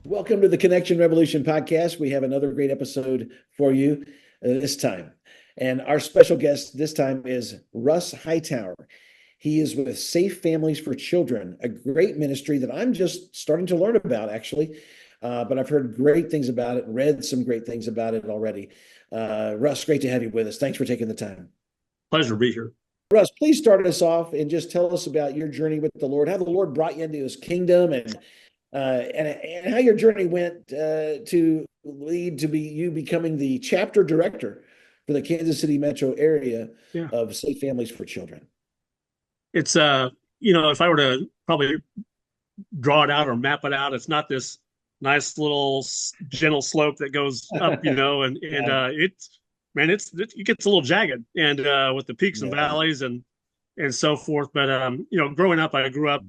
Welcome to the Connection Revolution podcast. We have another great episode for you this time. And our special guest this time is Russ Hightower. He is with Safe Families for Children, a great ministry that I'm just starting to learn about, actually. But I've heard great things about it, read some great things about it already. Russ, great to have you with us. Thanks for taking the time. Pleasure to be here. Russ, please start us off and just tell us about your journey with the Lord, how the Lord brought you into his kingdom and how your journey went to lead to you becoming the chapter director for the Kansas City metro area Yeah. of Safe Families for Children. It's if I were to probably draw it out or map it out, it's not this nice little gentle slope that goes up, it gets a little jagged and with the peaks and Yeah. valleys and so forth. But growing up, I grew up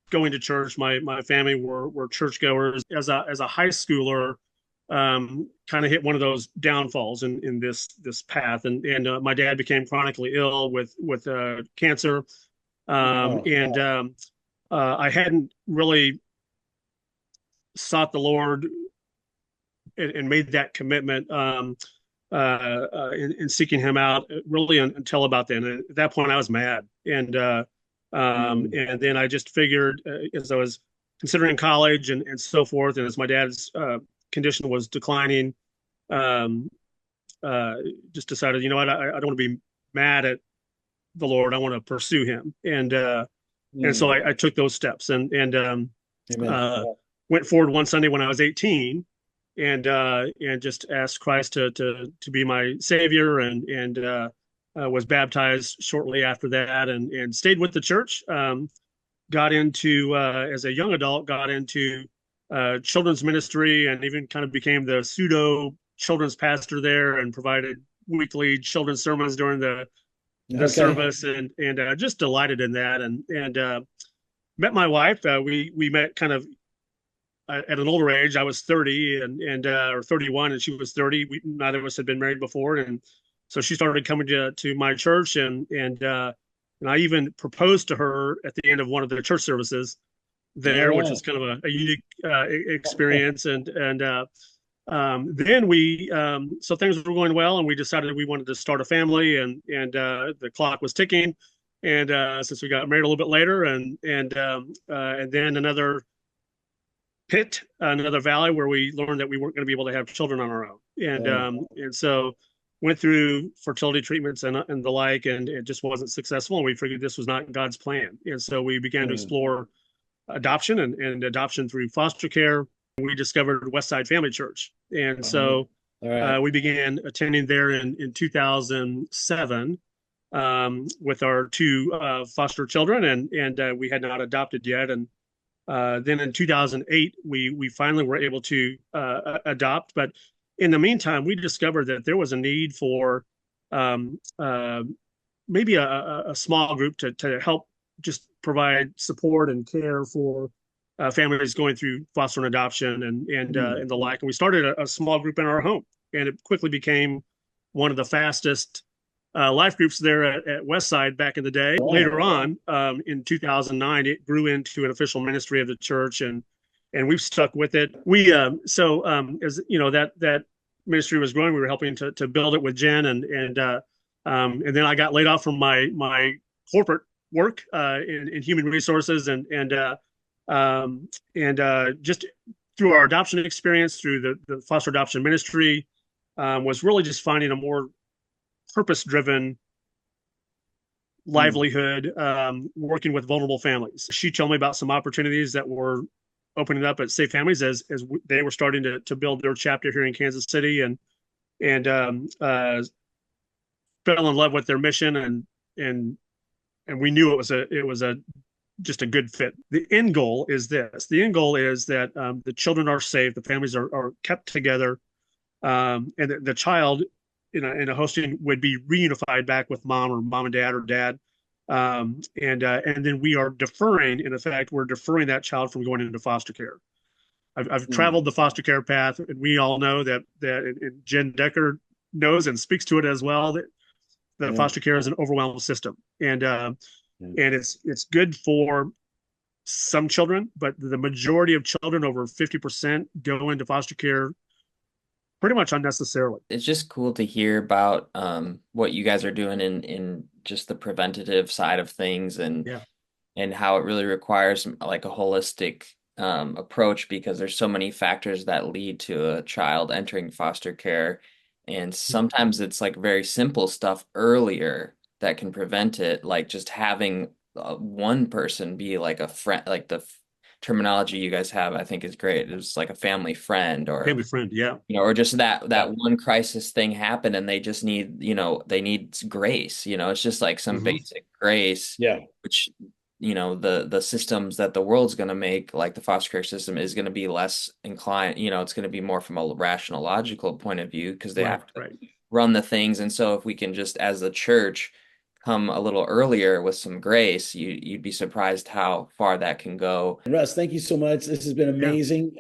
going to church. My family were churchgoers. As a high schooler, kind of hit one of those downfalls in this path, and my dad became chronically ill with cancer, Oh, and I hadn't really sought the Lord and made that commitment in seeking Him out really until about then. And at that point, I was mad, and then I just figured as I was considering college and so forth, and as my dad's condition was declining, um, just decided, you know what, I don't want to be mad at the Lord. I want to pursue Him, and so I took those steps and amen. uh, went forward one Sunday when I was 18, and just asked Christ to be my Savior, and was baptized shortly after that, and stayed with the church. Got into as a young adult, got into children's ministry, and even kind of became the pseudo children's pastor there, and provided weekly children's sermons during the Okay. service, and just delighted in that, and met my wife. We met kind of at an older age. I was 30 and or 31, and she was 30. Neither of us had been married before, and so she started coming to my church, and I even proposed to her at the end of one of the church services All there, which right. was kind of a unique experience. Then so things were going well, and we decided we wanted to start a family, and the clock was ticking. And since we got married a little bit later, and then another valley where we learned that we weren't going to be able to have children on our own, Oh, and so went through fertility treatments and the like, and it just wasn't successful. And we figured this was not God's plan, and so we began to mm, explore adoption and adoption through foster care. We discovered Westside Family Church, and all so right. we began attending there in 2007 with our two foster children, and we had not adopted yet. And then in 2008, we finally were able to adopt. But in the meantime, we discovered that there was a need for um, uh, maybe a small group to help just provide support and care for families going through foster and adoption Mm, and the like. And we started a small group in our home, and it quickly became one of the fastest life groups there at Westside back in the day. right. Later on, in 2009, it grew into an official ministry of the church, and we've stuck with it. As you know, that ministry was growing, we were helping to build it with Jen, and then I got laid off from my corporate work in human resources, and just through our adoption experience, through the foster adoption ministry, was really just finding a more purpose driven Mm, livelihood, working with vulnerable families. She told me about some opportunities that were opening up at Safe Families as they were starting to build their chapter here in Kansas City, and fell in love with their mission, and we knew it was a just a good fit. The end goal is this. The end goal is that the children are safe, the families are kept together, and the child in a hosting would be reunified back with mom or mom and dad or dad. And then we are deferring, in effect, we're deferring that child from going into foster care. I've mm, traveled the foster care path, and we all know and Jen Decker knows and speaks to it as well, that yeah, foster care is an overwhelmed system, and yeah. it's good for some children, but the majority of children, over 50%, go into foster care pretty much unnecessarily. It's just cool to hear about what you guys are doing in just the preventative side of things, Yeah. and how it really requires like a holistic approach, because there's so many factors that lead to a child entering foster care. And sometimes it's like very simple stuff earlier that can prevent it, like just having one person be like a friend, like the terminology you guys have, I think is great. It's like a family friend, or Family friend. Yeah. or just that Yeah. one crisis thing happened and they just need, they need grace. It's just like some Mhm. basic grace, Yeah. which, the systems that the world's going to make, like the foster care system, is going to be less inclined. It's going to be more from a rational, logical point of view, because they Right. have to Right. run the things. And so if we can just, as the church, come a little earlier with some grace, you'd be surprised how far that can go. Russ, thank you so much. This has been Yeah. amazing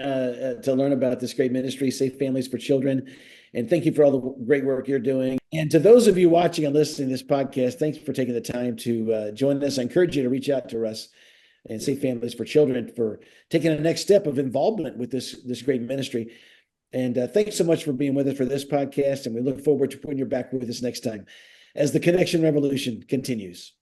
to learn about this great ministry, Safe Families for Children. And thank you for all the great work you're doing. And to those of you watching and listening to this podcast, thanks for taking the time to join us. I encourage you to reach out to Russ and Safe Families for Children for taking the next step of involvement with this great ministry. And thanks so much for being with us for this podcast. And we look forward to putting you back with us next time as the Connection Revolution continues.